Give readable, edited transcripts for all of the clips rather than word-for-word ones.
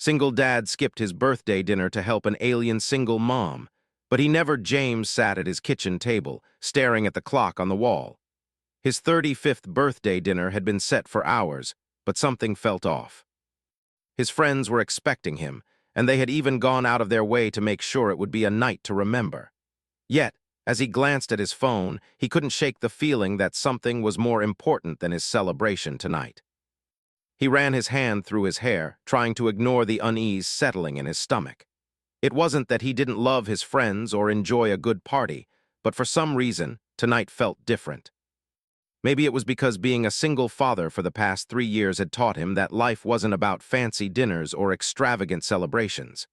Single dad skipped his birthday dinner to help an alien single mom, but he never. James sat at his kitchen table, staring at the clock on the wall. His 35th birthday dinner had been set for hours, but something felt off. His friends were expecting him, and they had even gone out of their way to make sure it would be a night to remember. Yet, as he glanced at his phone, he couldn't shake the feeling that something was more important than his celebration tonight. He ran his hand through his hair, trying to ignore the unease settling in his stomach. It wasn't that he didn't love his friends or enjoy a good party, but for some reason, tonight felt different. Maybe it was because being a single father for the past 3 years had taught him that life wasn't about fancy dinners or extravagant celebrations.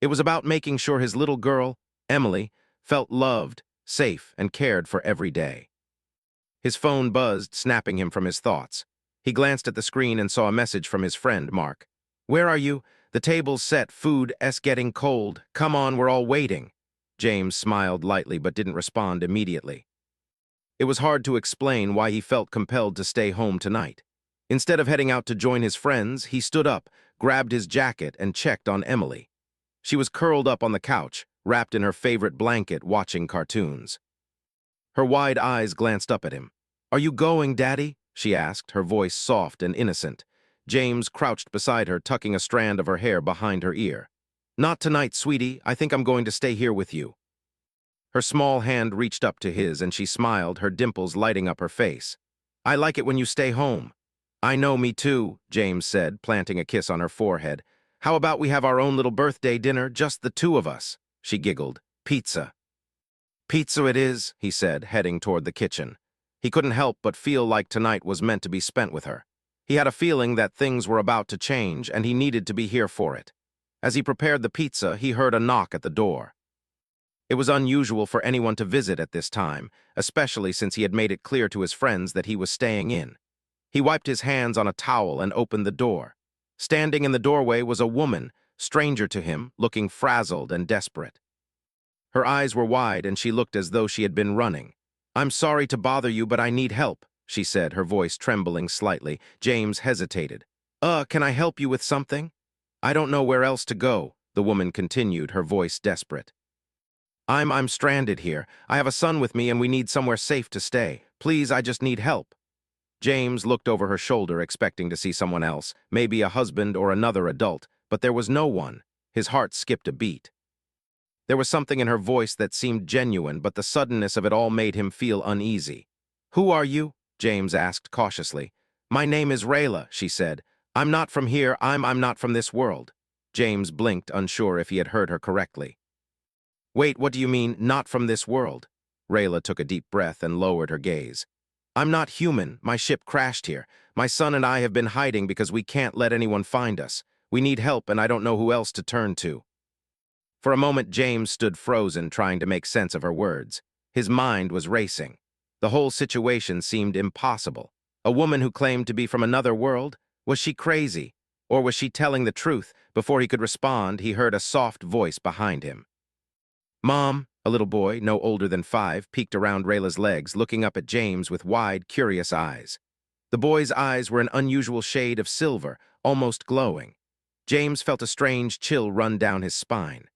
It was about making sure his little girl, Emily, felt loved, safe, and cared for every day. His phone buzzed, snapping him from his thoughts. He glanced at the screen and saw a message from his friend, Mark. "Where are you? The table's set, food's getting cold. Come on, we're all waiting." James smiled lightly but didn't respond immediately. It was hard to explain why he felt compelled to stay home tonight. Instead of heading out to join his friends, he stood up, grabbed his jacket, and checked on Emily. She was curled up on the couch, wrapped in her favorite blanket, watching cartoons. Her wide eyes glanced up at him. "Are you going, Daddy?" she asked, her voice soft and innocent. James crouched beside her, tucking a strand of her hair behind her ear. "Not tonight, sweetie. I think I'm going to stay here with you." Her small hand reached up to his, and she smiled, her dimples lighting up her face. "I like it when you stay home." "I know, me too," James said, planting a kiss on her forehead. "How about we have our own little birthday dinner, just the two of us?" She giggled. "Pizza." "Pizza it is," he said, heading toward the kitchen. He couldn't help but feel like tonight was meant to be spent with her. He had a feeling that things were about to change, and he needed to be here for it. As he prepared the pizza, he heard a knock at the door. It was unusual for anyone to visit at this time, especially since he had made it clear to his friends that he was staying in. He wiped his hands on a towel and opened the door. Standing in the doorway was a woman, stranger to him, looking frazzled and desperate. Her eyes were wide, and she looked as though she had been running. "I'm sorry to bother you, but I need help," she said, her voice trembling slightly. James hesitated. Can I help you with something?" "I don't know where else to go," the woman continued, her voice desperate. I'm stranded here. I have a son with me and we need somewhere safe to stay. Please, I just need help." James looked over her shoulder, expecting to see someone else, maybe a husband or another adult, but there was no one. His heart skipped a beat. There was something in her voice that seemed genuine, but the suddenness of it all made him feel uneasy. "Who are you?" James asked cautiously. "My name is Rayla," she said. "I'm not from here. I'm not from this world." James blinked, unsure if he had heard her correctly. "Wait, what do you mean, not from this world?" Rayla took a deep breath and lowered her gaze. "I'm not human. My ship crashed here. My son and I have been hiding because we can't let anyone find us. We need help, and I don't know who else to turn to." For a moment, James stood frozen, trying to make sense of her words. His mind was racing. The whole situation seemed impossible. A woman who claimed to be from another world? Was she crazy? Or was she telling the truth? Before he could respond, he heard a soft voice behind him. "Mom," a little boy, no older than 5, peeked around Rayla's legs, looking up at James with wide, curious eyes. The boy's eyes were an unusual shade of silver, almost glowing. James felt a strange chill run down his spine.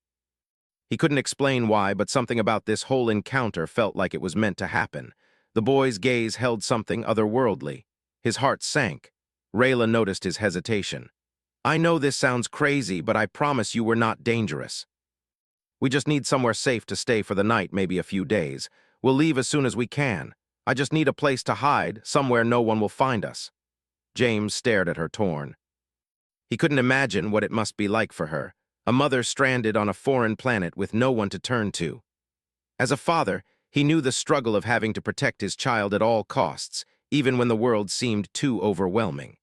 He couldn't explain why, but something about this whole encounter felt like it was meant to happen. The boy's gaze held something otherworldly. His heart sank. Rayla noticed his hesitation. "I know this sounds crazy, but I promise you we're not dangerous. We just need somewhere safe to stay for the night, maybe a few days. We'll leave as soon as we can. I just need a place to hide, somewhere no one will find us." James stared at her, torn. He couldn't imagine what it must be like for her, a mother stranded on a foreign planet with no one to turn to. As a father, he knew the struggle of having to protect his child at all costs, even when the world seemed too overwhelming.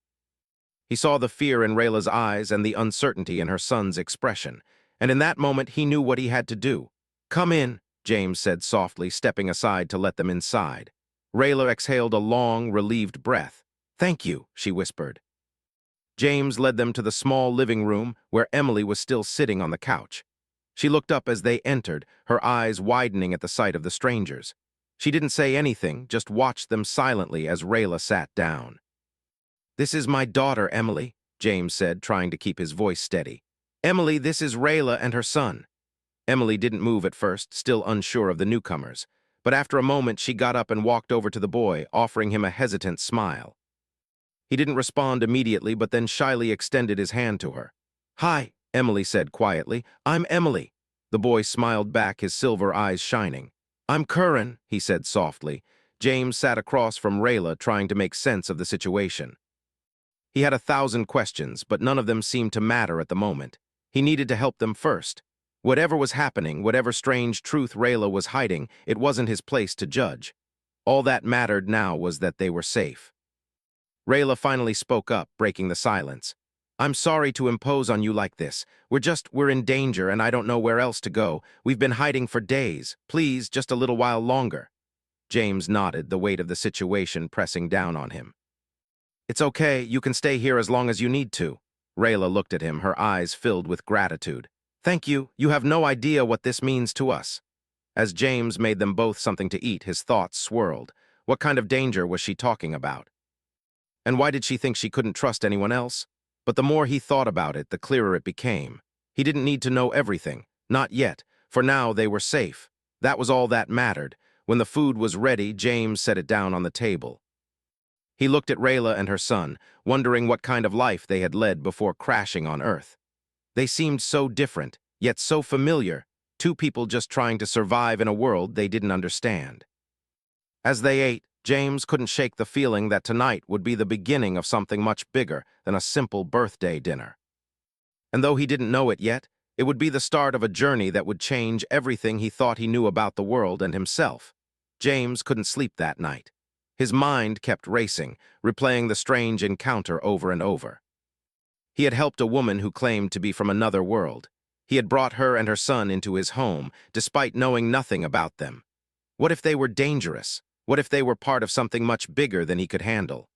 He saw the fear in Rayla's eyes and the uncertainty in her son's expression, and in that moment he knew what he had to do. "Come in," James said softly, stepping aside to let them inside. Rayla exhaled a long, relieved breath. "Thank you," she whispered. James led them to the small living room where Emily was still sitting on the couch. She looked up as they entered, her eyes widening at the sight of the strangers. She didn't say anything, just watched them silently as Rayla sat down. "This is my daughter, Emily," James said, trying to keep his voice steady. "Emily, this is Rayla and her son." Emily didn't move at first, still unsure of the newcomers, but after a moment she got up and walked over to the boy, offering him a hesitant smile. He didn't respond immediately, but then shyly extended his hand to her. "Hi," Emily said quietly. "I'm Emily." The boy smiled back, his silver eyes shining. "I'm Curran," he said softly. James sat across from Rayla, trying to make sense of the situation. He had 1,000 questions, but none of them seemed to matter at the moment. He needed to help them first. Whatever was happening, whatever strange truth Rayla was hiding, it wasn't his place to judge. All that mattered now was that they were safe. Rayla finally spoke up, breaking the silence. "I'm sorry to impose on you like this. We're in danger and I don't know where else to go. We've been hiding for days. Please, just a little while longer." James nodded, the weight of the situation pressing down on him. "It's okay, you can stay here as long as you need to." Rayla looked at him, her eyes filled with gratitude. "Thank you, you have no idea what this means to us." As James made them both something to eat, his thoughts swirled. What kind of danger was she talking about? And why did she think she couldn't trust anyone else? But the more he thought about it, the clearer it became. He didn't need to know everything. Not yet. For now, they were safe. That was all that mattered. When the food was ready, James set it down on the table. He looked at Rayla and her son, wondering what kind of life they had led before crashing on Earth. They seemed so different, yet so familiar, two people just trying to survive in a world they didn't understand. As they ate, James couldn't shake the feeling that tonight would be the beginning of something much bigger than a simple birthday dinner. And though he didn't know it yet, it would be the start of a journey that would change everything he thought he knew about the world and himself. James couldn't sleep that night. His mind kept racing, replaying the strange encounter over and over. He had helped a woman who claimed to be from another world. He had brought her and her son into his home, despite knowing nothing about them. What if they were dangerous? What if they were part of something much bigger than he could handle?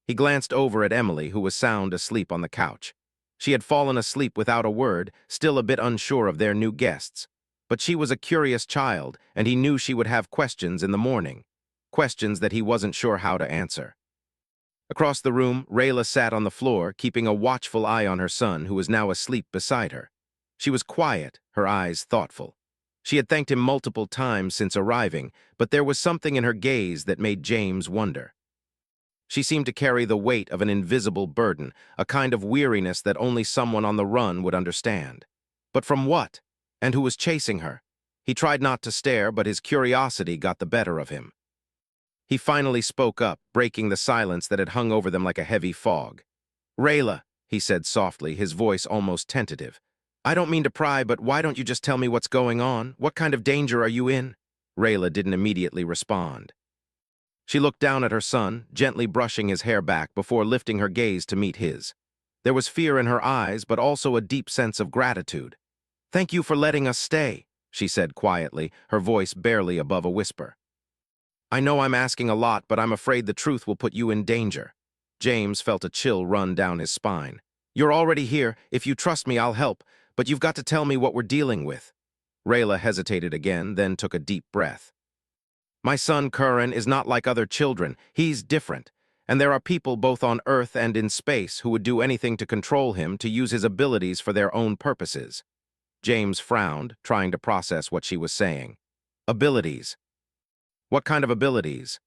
He glanced over at Emily, who was sound asleep on the couch. She had fallen asleep without a word, still a bit unsure of their new guests. But she was a curious child, and he knew she would have questions in the morning. Questions that he wasn't sure how to answer. Across the room, Rayla sat on the floor, keeping a watchful eye on her son, who was now asleep beside her. She was quiet, her eyes thoughtful. She had thanked him multiple times since arriving, but there was something in her gaze that made James wonder. She seemed to carry the weight of an invisible burden, a kind of weariness that only someone on the run would understand. But from what? And who was chasing her? He tried not to stare, but his curiosity got the better of him. He finally spoke up, breaking the silence that had hung over them like a heavy fog. "Rayla," he said softly, his voice almost tentative. "I don't mean to pry, but why don't you just tell me what's going on? What kind of danger are you in?" Rayla didn't immediately respond. She looked down at her son, gently brushing his hair back before lifting her gaze to meet his. There was fear in her eyes, but also a deep sense of gratitude. "Thank you for letting us stay," she said quietly, her voice barely above a whisper. "I know I'm asking a lot, but I'm afraid the truth will put you in danger." James felt a chill run down his spine. "You're already here. If you trust me, I'll help, but you've got to tell me what we're dealing with." Rayla hesitated again, then took a deep breath. "My son, Curran, is not like other children. He's different. And there are people both on Earth and in space who would do anything to control him, to use his abilities for their own purposes." James frowned, trying to process what she was saying. "Abilities? What kind of abilities?"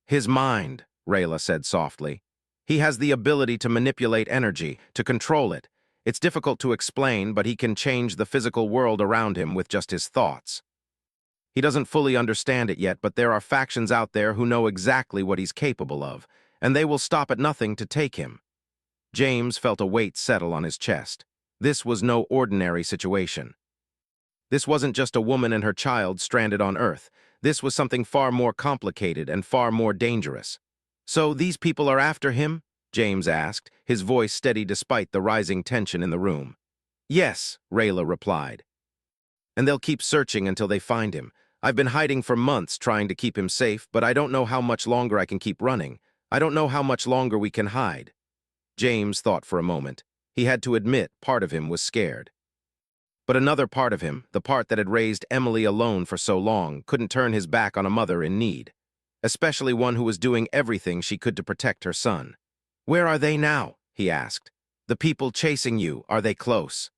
"His mind," Rayla said softly. "He has the ability to manipulate energy, to control it. It's difficult to explain, but he can change the physical world around him with just his thoughts. He doesn't fully understand it yet, but there are factions out there who know exactly what he's capable of, and they will stop at nothing to take him." James felt a weight settle on his chest. This was no ordinary situation. This wasn't just a woman and her child stranded on Earth. This was something far more complicated and far more dangerous. "So these people are after him?" James asked, his voice steady despite the rising tension in the room. "Yes," Rayla replied. "And they'll keep searching until they find him. I've been hiding for months trying to keep him safe, but I don't know how much longer I can keep running. I don't know how much longer we can hide." James thought for a moment. He had to admit part of him was scared. But another part of him, the part that had raised Emily alone for so long, couldn't turn his back on a mother in need, especially one who was doing everything she could to protect her son. "Where are they now?" he asked. "The people chasing you, are they close?"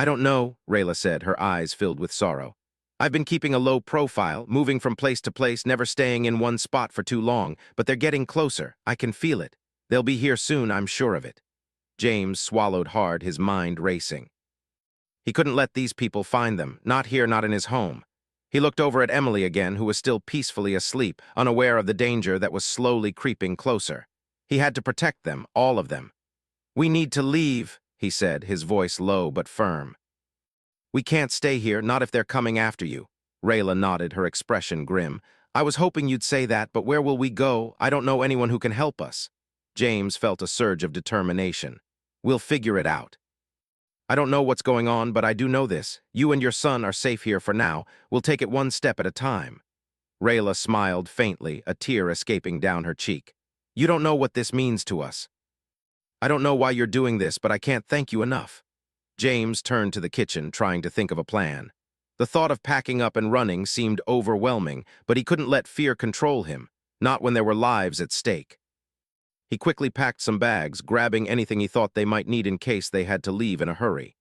I don't know, Rayla said, her eyes filled with sorrow. I've been keeping a low profile, moving from place to place, never staying in one spot for too long, but they're getting closer. I can feel it. They'll be here soon, I'm sure of it. James swallowed hard, his mind racing. He couldn't let these people find them, not here, not in his home. He looked over at Emily again, who was still peacefully asleep, unaware of the danger that was slowly creeping closer. He had to protect them, all of them. We need to leave, he said, his voice low but firm. We can't stay here, not if they're coming after you. Rayla nodded, her expression grim. I was hoping you'd say that, but where will we go? I don't know anyone who can help us. James felt a surge of determination. We'll figure it out. I don't know what's going on, but I do know this. You and your son are safe here for now. We'll take it one step at a time. Rayla smiled faintly, a tear escaping down her cheek. You don't know what this means to us. I don't know why you're doing this, but I can't thank you enough. James turned to the kitchen, trying to think of a plan. The thought of packing up and running seemed overwhelming, but he couldn't let fear control him, not when there were lives at stake. He quickly packed some bags, grabbing anything he thought they might need in case they had to leave in a hurry.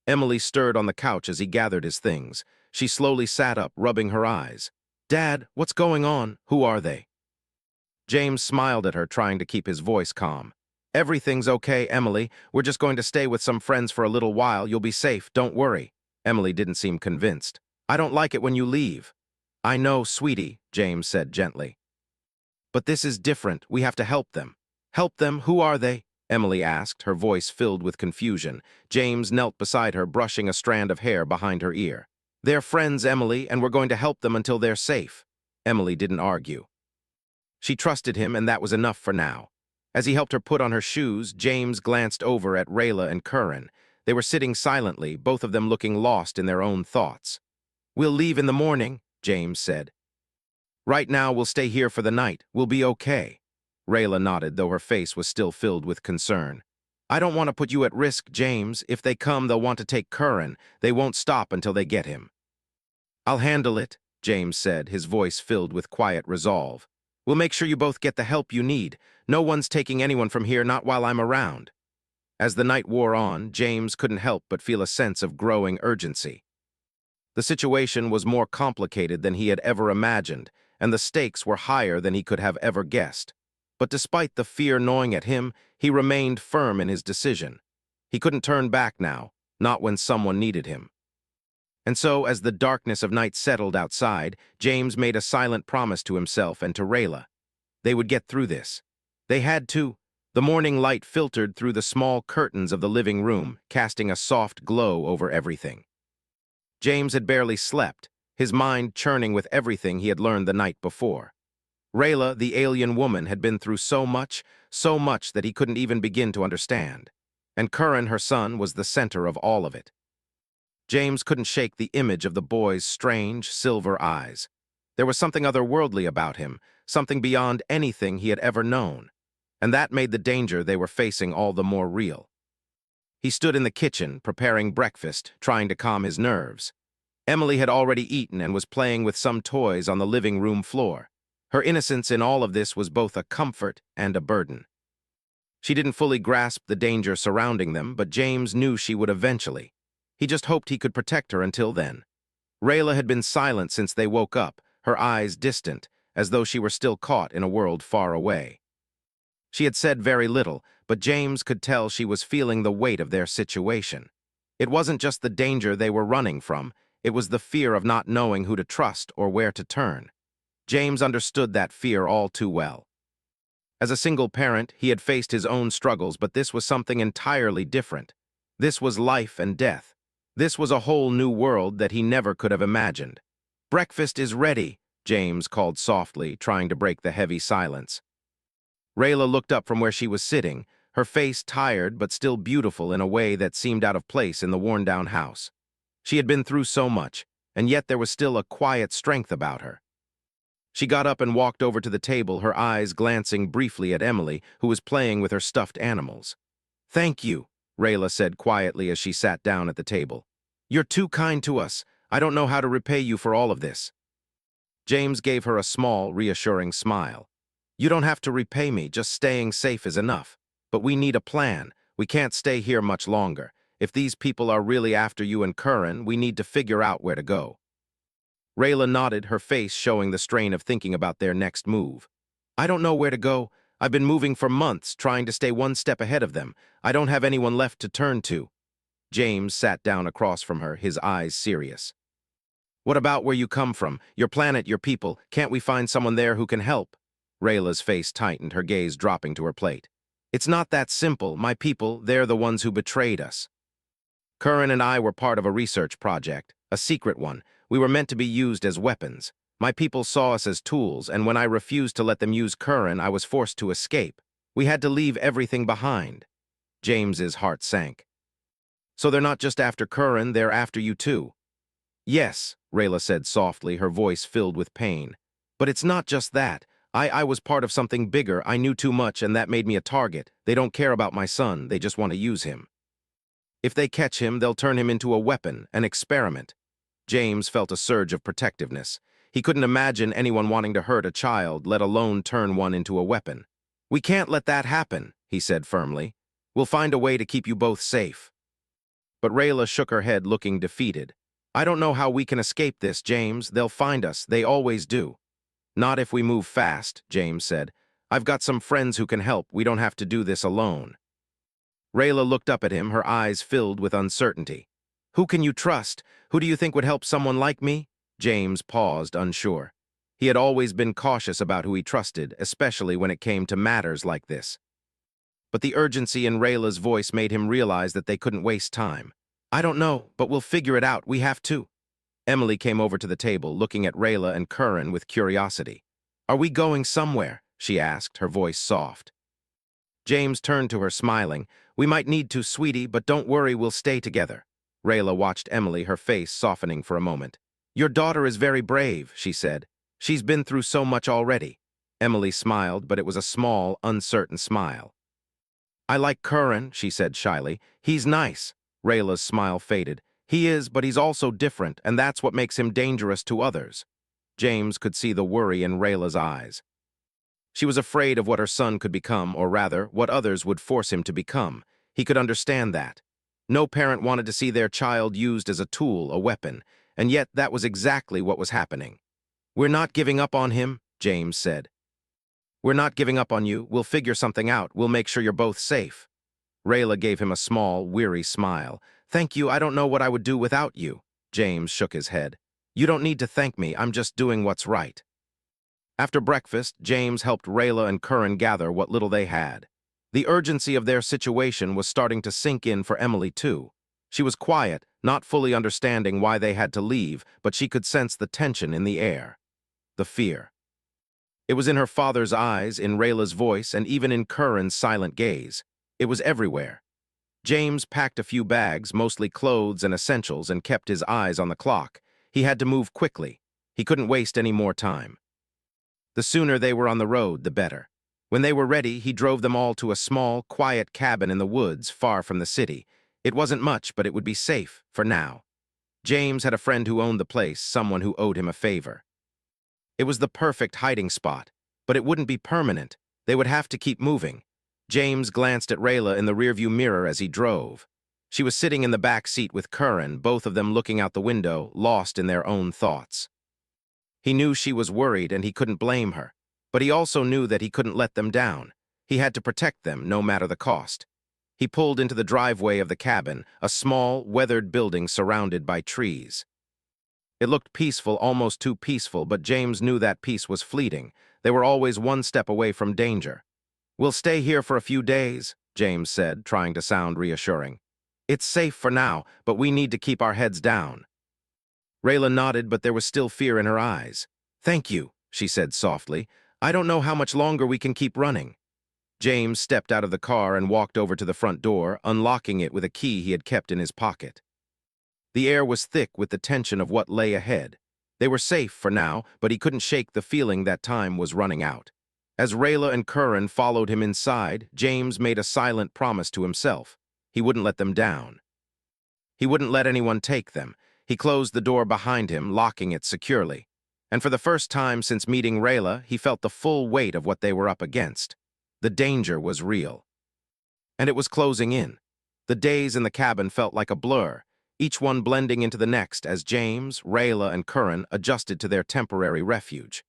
Emily stirred on the couch as he gathered his things. She slowly sat up, rubbing her eyes. Dad, what's going on? Who are they? James smiled at her, trying to keep his voice calm. Everything's okay, Emily. We're just going to stay with some friends for a little while. You'll be safe, don't worry. Emily didn't seem convinced. I don't like it when you leave. I know, sweetie, James said gently. But this is different. We have to help them. Help them? Who are they? Emily asked, her voice filled with confusion. James knelt beside her, brushing a strand of hair behind her ear. They're friends, Emily, and we're going to help them until they're safe. Emily didn't argue. She trusted him, and that was enough for now. As he helped her put on her shoes, James glanced over at Rayla and Curran. They were sitting silently, both of them looking lost in their own thoughts. We'll leave in the morning, James said. Right now, we'll stay here for the night. We'll be okay. Rayla nodded, though her face was still filled with concern. I don't want to put you at risk, James. If they come, they'll want to take Curran. They won't stop until they get him. I'll handle it, James said, his voice filled with quiet resolve. We'll make sure you both get the help you need. No one's taking anyone from here, not while I'm around. As the night wore on, James couldn't help but feel a sense of growing urgency. The situation was more complicated than he had ever imagined, and the stakes were higher than he could have ever guessed. But despite the fear gnawing at him, he remained firm in his decision. He couldn't turn back now, not when someone needed him. And so, as the darkness of night settled outside, James made a silent promise to himself and to Rayla. They would get through this. They had to. The morning light filtered through the small curtains of the living room, casting a soft glow over everything. James had barely slept, his mind churning with everything he had learned the night before. Rayla, the alien woman, had been through so much that he couldn't even begin to understand. And Curran, her son, was the center of all of it. James couldn't shake the image of the boy's strange, silver eyes. There was something otherworldly about him, something beyond anything he had ever known. And that made the danger they were facing all the more real. He stood in the kitchen, preparing breakfast, trying to calm his nerves. Emily had already eaten and was playing with some toys on the living room floor. Her innocence in all of this was both a comfort and a burden. She didn't fully grasp the danger surrounding them, but James knew she would eventually. He just hoped he could protect her until then. Rayla had been silent since they woke up, her eyes distant, as though she were still caught in a world far away. She had said very little, but James could tell she was feeling the weight of their situation. It wasn't just the danger they were running from, it was the fear of not knowing who to trust or where to turn. James understood that fear all too well. As a single parent, he had faced his own struggles, but this was something entirely different. This was life and death. This was a whole new world that he never could have imagined. Breakfast is ready, James called softly, trying to break the heavy silence. Rayla looked up from where she was sitting, her face tired but still beautiful in a way that seemed out of place in the worn-down house. She had been through so much, and yet there was still a quiet strength about her. She got up and walked over to the table, her eyes glancing briefly at Emily, who was playing with her stuffed animals. Thank you, Rayla said quietly as she sat down at the table. You're too kind to us. I don't know how to repay you for all of this. James gave her a small, reassuring smile. You don't have to repay me, just staying safe is enough. But we need a plan. We can't stay here much longer. If these people are really after you and Curran, we need to figure out where to go. Rayla nodded, her face showing the strain of thinking about their next move. I don't know where to go. I've been moving for months, trying to stay one step ahead of them. I don't have anyone left to turn to. James sat down across from her, his eyes serious. What about where you come from? Your planet, your people. Can't we find someone there who can help? Rayla's face tightened, her gaze dropping to her plate. It's not that simple. My people, they're the ones who betrayed us. Curran and I were part of a research project, a secret one. We were meant to be used as weapons. My people saw us as tools, and when I refused to let them use Curran, I was forced to escape. We had to leave everything behind. James's heart sank. So they're not just after Curran, they're after you too. Yes, Rayla said softly, her voice filled with pain. But it's not just that. I was part of something bigger. I knew too much, and that made me a target. They don't care about my son, they just want to use him. If they catch him, they'll turn him into a weapon, an experiment. James felt a surge of protectiveness. He couldn't imagine anyone wanting to hurt a child, let alone turn one into a weapon. We can't let that happen, he said firmly. We'll find a way to keep you both safe. But Rayla shook her head, looking defeated. I don't know how we can escape this, James. They'll find us. They always do. Not if we move fast, James said. I've got some friends who can help. We don't have to do this alone. Rayla looked up at him, her eyes filled with uncertainty. Who can you trust? Who do you think would help someone like me? James paused, unsure. He had always been cautious about who he trusted, especially when it came to matters like this. But the urgency in Rayla's voice made him realize that they couldn't waste time. I don't know, but we'll figure it out. We have to. Emily came over to the table, looking at Rayla and Curran with curiosity. Are we going somewhere? She asked, her voice soft. James turned to her, smiling. We might need to, sweetie, but don't worry, we'll stay together. Rayla watched Emily, her face softening for a moment. Your daughter is very brave, she said. She's been through so much already. Emily smiled, but it was a small, uncertain smile. I like Curran, she said shyly. He's nice. Rayla's smile faded. He is, but he's also different, and that's what makes him dangerous to others. James could see the worry in Rayla's eyes. She was afraid of what her son could become, or rather, what others would force him to become. He could understand that. No parent wanted to see their child used as a tool, a weapon, and yet that was exactly what was happening. We're not giving up on him, James said. We're not giving up on you. We'll figure something out. We'll make sure you're both safe. Rayla gave him a small, weary smile. Thank you, I don't know what I would do without you. James shook his head. You don't need to thank me, I'm just doing what's right. After breakfast, James helped Rayla and Curran gather what little they had. The urgency of their situation was starting to sink in for Emily too. She was quiet, not fully understanding why they had to leave, but she could sense the tension in the air. The fear. It was in her father's eyes, in Rayla's voice, and even in Curran's silent gaze. It was everywhere. James packed a few bags, mostly clothes and essentials, and kept his eyes on the clock. He had to move quickly. He couldn't waste any more time. The sooner they were on the road, the better. When they were ready, he drove them all to a small, quiet cabin in the woods, far from the city. It wasn't much, but it would be safe, for now. James had a friend who owned the place, someone who owed him a favor. It was the perfect hiding spot, but it wouldn't be permanent. They would have to keep moving. James glanced at Rayla in the rearview mirror as he drove. She was sitting in the back seat with Curran, both of them looking out the window, lost in their own thoughts. He knew she was worried and he couldn't blame her, but he also knew that he couldn't let them down. He had to protect them, no matter the cost. He pulled into the driveway of the cabin, a small, weathered building surrounded by trees. It looked peaceful, almost too peaceful, but James knew that peace was fleeting. They were always one step away from danger. We'll stay here for a few days, James said, trying to sound reassuring. It's safe for now, but we need to keep our heads down. Rayla nodded, but there was still fear in her eyes. Thank you, she said softly. I don't know how much longer we can keep running. James stepped out of the car and walked over to the front door, unlocking it with a key he had kept in his pocket. The air was thick with the tension of what lay ahead. They were safe for now, but he couldn't shake the feeling that time was running out. As Rayla and Curran followed him inside, James made a silent promise to himself. He wouldn't let them down. He wouldn't let anyone take them. He closed the door behind him, locking it securely. And for the first time since meeting Rayla, he felt the full weight of what they were up against. The danger was real. And it was closing in. The days in the cabin felt like a blur, each one blending into the next as James, Rayla, and Curran adjusted to their temporary refuge.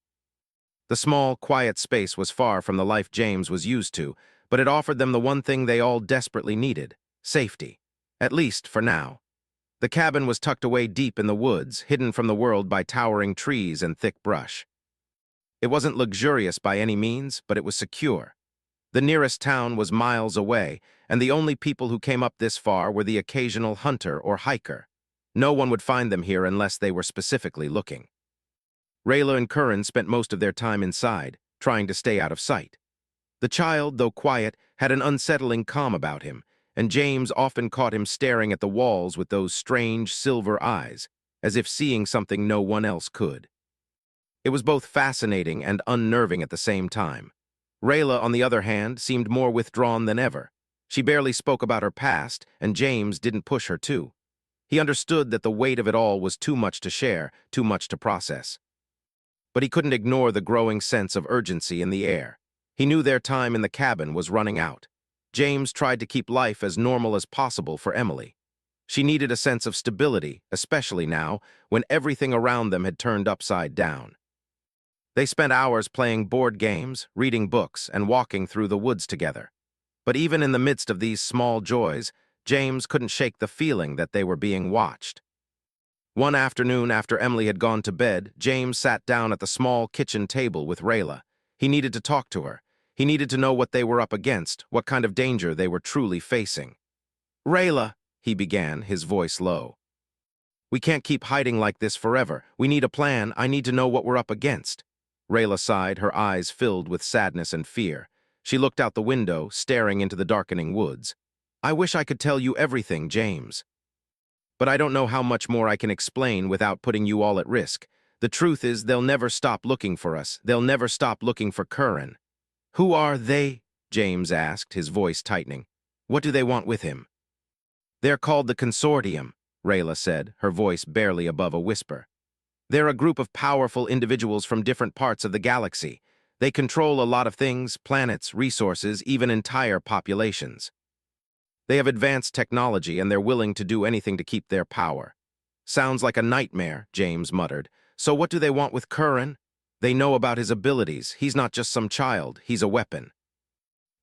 The small, quiet space was far from the life James was used to, but it offered them the one thing they all desperately needed: safety. At least for now. The cabin was tucked away deep in the woods, hidden from the world by towering trees and thick brush. It wasn't luxurious by any means, but it was secure. The nearest town was miles away, and the only people who came up this far were the occasional hunter or hiker. No one would find them here unless they were specifically looking. Rayla and Curran spent most of their time inside, trying to stay out of sight. The child, though quiet, had an unsettling calm about him, and James often caught him staring at the walls with those strange silver eyes, as if seeing something no one else could. It was both fascinating and unnerving at the same time. Rayla, on the other hand, seemed more withdrawn than ever. She barely spoke about her past, and James didn't push her to. He understood that the weight of it all was too much to share, too much to process. But he couldn't ignore the growing sense of urgency in the air. He knew their time in the cabin was running out. James tried to keep life as normal as possible for Emily. She needed a sense of stability, especially now, when everything around them had turned upside down. They spent hours playing board games, reading books, and walking through the woods together. But even in the midst of these small joys, James couldn't shake the feeling that they were being watched. One afternoon after Emily had gone to bed, James sat down at the small kitchen table with Rayla. He needed to talk to her. He needed to know what they were up against, what kind of danger they were truly facing. "Rayla," he began, his voice low. "We can't keep hiding like this forever. We need a plan. I need to know what we're up against." Rayla sighed, her eyes filled with sadness and fear. She looked out the window, staring into the darkening woods. "I wish I could tell you everything, James. But I don't know how much more I can explain without putting you all at risk. The truth is, they'll never stop looking for us. They'll never stop looking for Curran." "Who are they?" James asked, his voice tightening. "What do they want with him?" "They're called the Consortium," Rayla said, her voice barely above a whisper. "They're a group of powerful individuals from different parts of the galaxy. They control a lot of things, planets, resources, even entire populations. They have advanced technology, and they're willing to do anything to keep their power." "Sounds like a nightmare," James muttered. "So what do they want with Curran?" "They know about his abilities. He's not just some child, he's a weapon.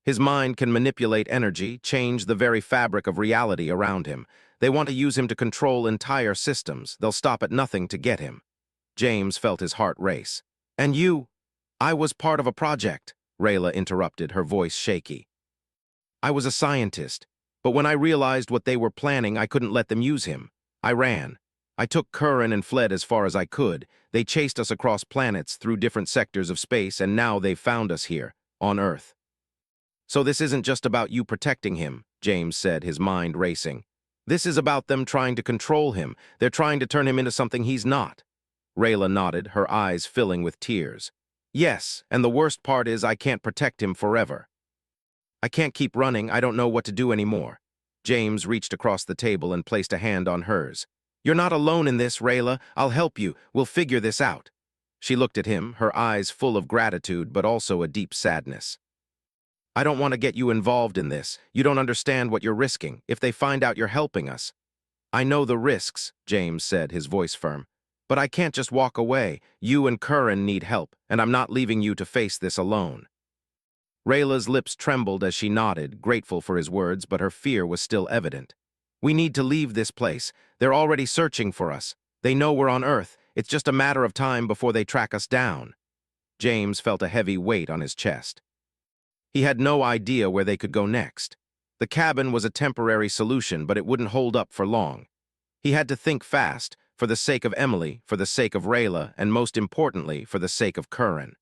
His mind can manipulate energy, change the very fabric of reality around him. They want to use him to control entire systems. They'll stop at nothing to get him." James felt his heart race. "And you?" "I was part of a project," Rayla interrupted, her voice shaky. "I was a scientist, but when I realized what they were planning, I couldn't let them use him. I ran. I took Curran and fled as far as I could. They chased us across planets, through different sectors of space, and now they've found us here, on Earth." "So this isn't just about you protecting him," James said, his mind racing. "This is about them trying to control him. They're trying to turn him into something he's not." Rayla nodded, her eyes filling with tears. "Yes, and the worst part is I can't protect him forever. I can't keep running. I don't know what to do anymore." James reached across the table and placed a hand on hers. "You're not alone in this, Rayla. I'll help you. We'll figure this out." She looked at him, her eyes full of gratitude but also a deep sadness. "I don't want to get you involved in this. You don't understand what you're risking. If they find out you're helping us." "I know the risks," James said, his voice firm. "But I can't just walk away. You and Curran need help, and I'm not leaving you to face this alone." Rayla's lips trembled as she nodded, grateful for his words, but her fear was still evident. "We need to leave this place. They're already searching for us. They know we're on Earth. It's just a matter of time before they track us down." James felt a heavy weight on his chest. He had no idea where they could go next. The cabin was a temporary solution, but it wouldn't hold up for long. He had to think fast, for the sake of Emily, for the sake of Rayla, and most importantly, for the sake of Curran.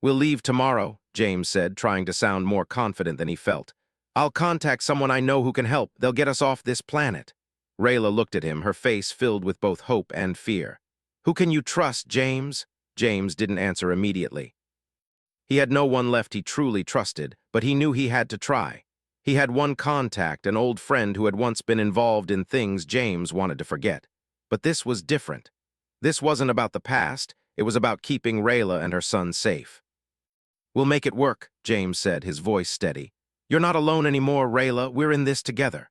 "We'll leave tomorrow," James said, trying to sound more confident than he felt. "I'll contact someone I know who can help. They'll get us off this planet." Rayla looked at him, her face filled with both hope and fear. "Who can you trust, James?" James didn't answer immediately. He had no one left he truly trusted, but he knew he had to try. He had one contact, an old friend who had once been involved in things James wanted to forget. But this was different. This wasn't about the past. It was about keeping Rayla and her son safe. "We'll make it work," James said, his voice steady. "You're not alone anymore, Rayla. We're in this together."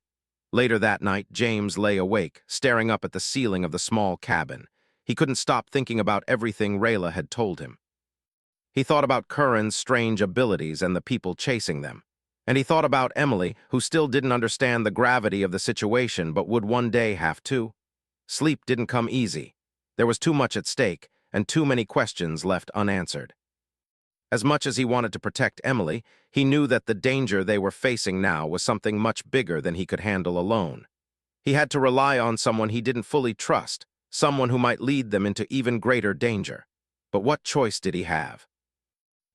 Later that night, James lay awake, staring up at the ceiling of the small cabin. He couldn't stop thinking about everything Rayla had told him. He thought about Curran's strange abilities and the people chasing them. And he thought about Emily, who still didn't understand the gravity of the situation but would one day have to. Sleep didn't come easy. There was too much at stake, and too many questions left unanswered. As much as he wanted to protect Emily, he knew that the danger they were facing now was something much bigger than he could handle alone. He had to rely on someone he didn't fully trust, someone who might lead them into even greater danger. But what choice did he have?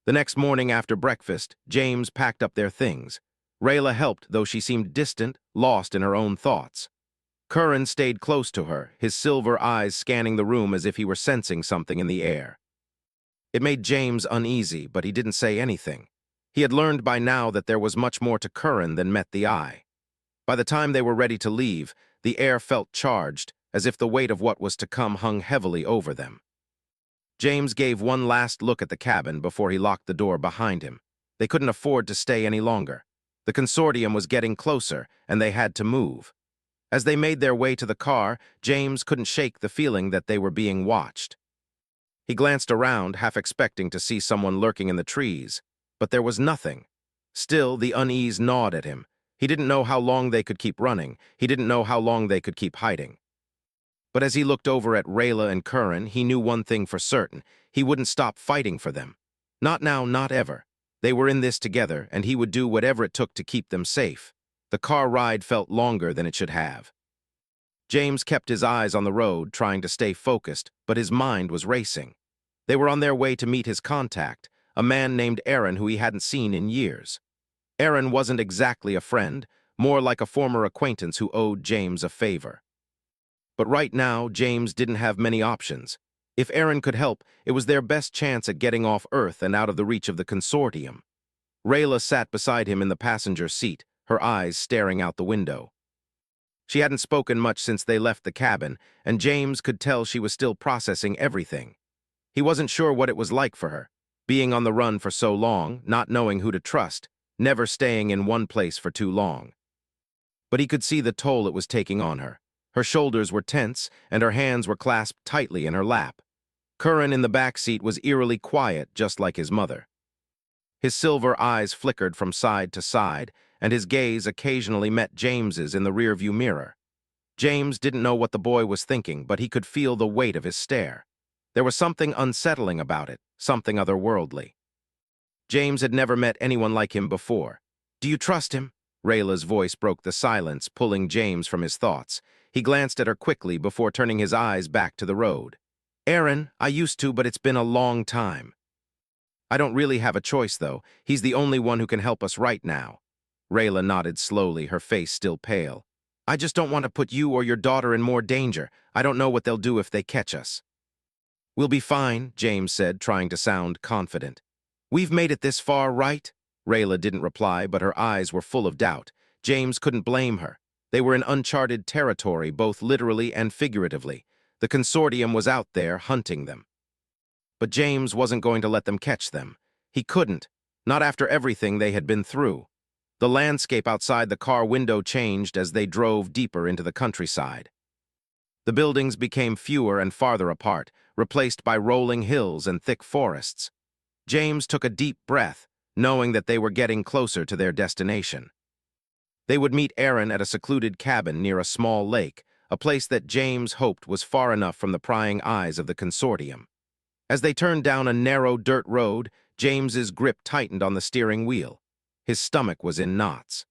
The next morning after breakfast, James packed up their things. Rayla helped, though she seemed distant, lost in her own thoughts. Curran stayed close to her, his silver eyes scanning the room as if he were sensing something in the air. It made James uneasy, but he didn't say anything. He had learned by now that there was much more to Curran than met the eye. By the time they were ready to leave, the air felt charged, as if the weight of what was to come hung heavily over them. James gave one last look at the cabin before he locked the door behind him. They couldn't afford to stay any longer. The consortium was getting closer, and they had to move. As they made their way to the car, James couldn't shake the feeling that they were being watched. He glanced around, half expecting to see someone lurking in the trees, but there was nothing. Still, the unease gnawed at him. He didn't know how long they could keep running. He didn't know how long they could keep hiding. But as he looked over at Rayla and Curran, he knew one thing for certain. He wouldn't stop fighting for them. Not now, not ever. They were in this together, and he would do whatever it took to keep them safe. The car ride felt longer than it should have. James kept his eyes on the road, trying to stay focused, but his mind was racing. They were on their way to meet his contact, a man named Aaron who he hadn't seen in years. Aaron wasn't exactly a friend, more like a former acquaintance who owed James a favor. But right now, James didn't have many options. If Aaron could help, it was their best chance at getting off Earth and out of the reach of the consortium. Rayla sat beside him in the passenger seat, her eyes staring out the window. She hadn't spoken much since they left the cabin, and James could tell she was still processing everything. He wasn't sure what it was like for her, being on the run for so long, not knowing who to trust, never staying in one place for too long. But he could see the toll it was taking on her. Her shoulders were tense, and her hands were clasped tightly in her lap. Curran in the back seat was eerily quiet, just like his mother. His silver eyes flickered from side to side, and his gaze occasionally met James's in the rearview mirror. James didn't know what the boy was thinking, but he could feel the weight of his stare. There was something unsettling about it, something otherworldly. James had never met anyone like him before. "Do you trust him?" Rayla's voice broke the silence, pulling James from his thoughts. He glanced at her quickly before turning his eyes back to the road. "Aaron, I used to, but it's been a long time. I don't really have a choice, though. He's the only one who can help us right now." Rayla nodded slowly, her face still pale. "I just don't want to put you or your daughter in more danger. I don't know what they'll do if they catch us." "We'll be fine," James said, trying to sound confident. "We've made it this far, right?" Rayla didn't reply, but her eyes were full of doubt. James couldn't blame her. They were in uncharted territory, both literally and figuratively. The consortium was out there hunting them. But James wasn't going to let them catch them. He couldn't, not after everything they had been through. The landscape outside the car window changed as they drove deeper into the countryside. The buildings became fewer and farther apart, replaced by rolling hills and thick forests. James took a deep breath, knowing that they were getting closer to their destination. They would meet Aaron at a secluded cabin near a small lake, a place that James hoped was far enough from the prying eyes of the consortium. As they turned down a narrow dirt road, James's grip tightened on the steering wheel. His stomach was in knots.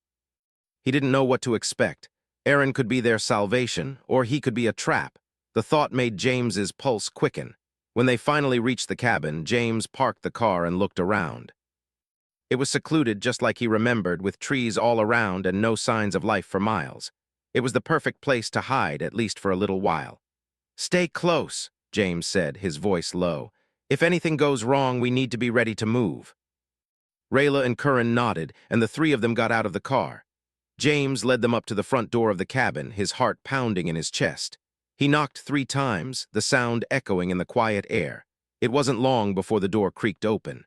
He didn't know what to expect. Aaron could be their salvation, or he could be a trap. The thought made James's pulse quicken. When they finally reached the cabin, James parked the car and looked around. It was secluded just like he remembered, with trees all around and no signs of life for miles. It was the perfect place to hide, at least for a little while. "Stay close," James said, his voice low. "If anything goes wrong, we need to be ready to move." Rayla and Curran nodded, and the three of them got out of the car. James led them up to the front door of the cabin, his heart pounding in his chest. He knocked 3 times, the sound echoing in the quiet air. It wasn't long before the door creaked open.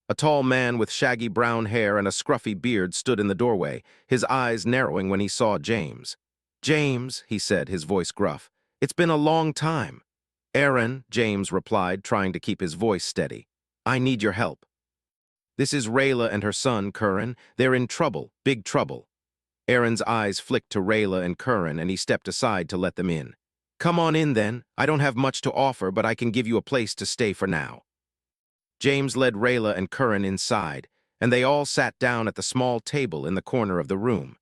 A tall man with shaggy brown hair and a scruffy beard stood in the doorway, his eyes narrowing when he saw James. "James," he said, his voice gruff, "it's been a long time." "Aaron," James replied, trying to keep his voice steady. "I need your help." "This is Rayla and her son, Curran. They're in trouble, big trouble." Aaron's eyes flicked to Rayla and Curran, and he stepped aside to let them in. "Come on in, then. I don't have much to offer, but I can give you a place to stay for now." James led Rayla and Curran inside, and they all sat down at the small table in the corner of the room.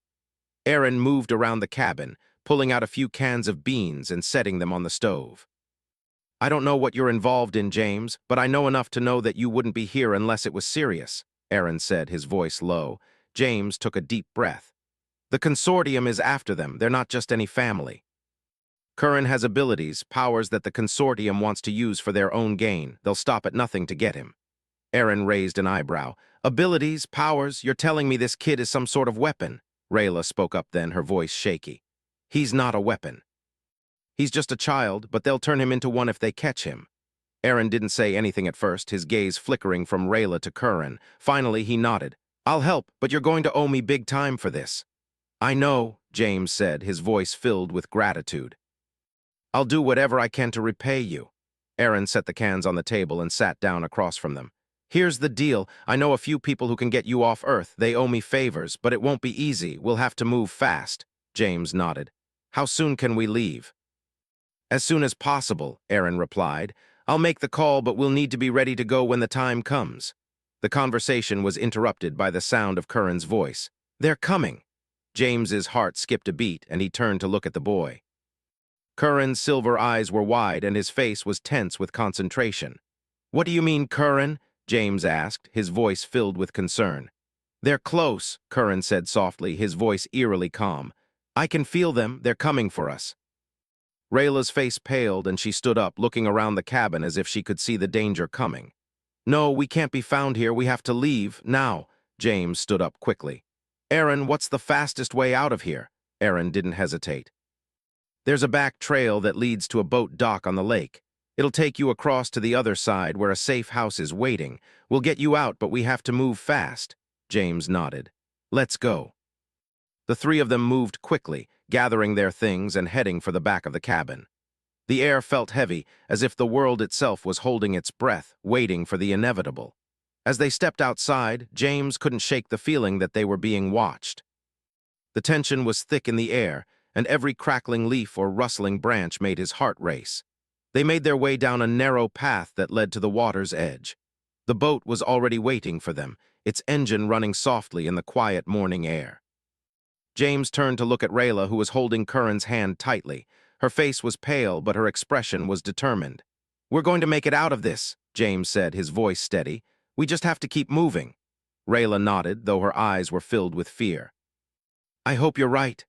Aaron moved around the cabin, pulling out a few cans of beans and setting them on the stove. "I don't know what you're involved in, James, but I know enough to know that you wouldn't be here unless it was serious," Aaron said, his voice low. James took a deep breath. "The consortium is after them. They're not just any family. Curran has abilities, powers that the consortium wants to use for their own gain. They'll stop at nothing to get him." Aaron raised an eyebrow. "Abilities, powers, you're telling me this kid is some sort of weapon?" Rayla spoke up then, her voice shaky. "He's not a weapon. He's just a child, but they'll turn him into one if they catch him." Aaron didn't say anything at first, his gaze flickering from Rayla to Curran. Finally, he nodded. "I'll help, but you're going to owe me big time for this." "I know," James said, his voice filled with gratitude. "I'll do whatever I can to repay you." Aaron set the cans on the table and sat down across from them. "Here's the deal. I know a few people who can get you off Earth. They owe me favors, but it won't be easy. We'll have to move fast." James nodded. "How soon can we leave?" "As soon as possible," Aaron replied. "I'll make the call, but we'll need to be ready to go when the time comes." The conversation was interrupted by the sound of Curran's voice. "They're coming." James's heart skipped a beat, and he turned to look at the boy. Curran's silver eyes were wide, and his face was tense with concentration. "What do you mean, Curran?" James asked, his voice filled with concern. "They're close," Curran said softly, his voice eerily calm. "I can feel them. They're coming for us." Rayla's face paled, and she stood up, looking around the cabin as if she could see the danger coming. "No, we can't be found here. We have to leave, now." James stood up quickly. "Aaron, what's the fastest way out of here?" Aaron didn't hesitate. "There's a back trail that leads to a boat dock on the lake. It'll take you across to the other side where a safe house is waiting. We'll get you out, but we have to move fast." James nodded. "Let's go." The three of them moved quickly, gathering their things and heading for the back of the cabin. The air felt heavy, as if the world itself was holding its breath, waiting for the inevitable. As they stepped outside, James couldn't shake the feeling that they were being watched. The tension was thick in the air, and every crackling leaf or rustling branch made his heart race. They made their way down a narrow path that led to the water's edge. The boat was already waiting for them, its engine running softly in the quiet morning air. James turned to look at Rayla, who was holding Curran's hand tightly. Her face was pale, but her expression was determined. "We're going to make it out of this," James said, his voice steady. "We just have to keep moving." Rayla nodded, though her eyes were filled with fear. "I hope you're right."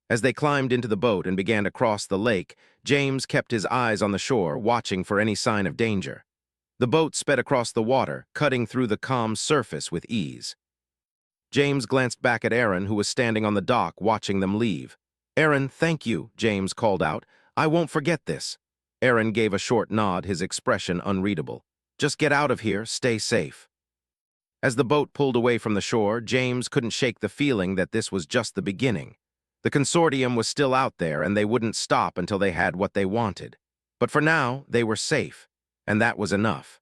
As they climbed into the boat and began to cross the lake, James kept his eyes on the shore, watching for any sign of danger. The boat sped across the water, cutting through the calm surface with ease. James glanced back at Aaron, who was standing on the dock, watching them leave. "Aaron, thank you," James called out. "I won't forget this." Aaron gave a short nod, his expression unreadable. "Just get out of here, stay safe." As the boat pulled away from the shore, James couldn't shake the feeling that this was just the beginning. The consortium was still out there, and they wouldn't stop until they had what they wanted. But for now, they were safe, and that was enough.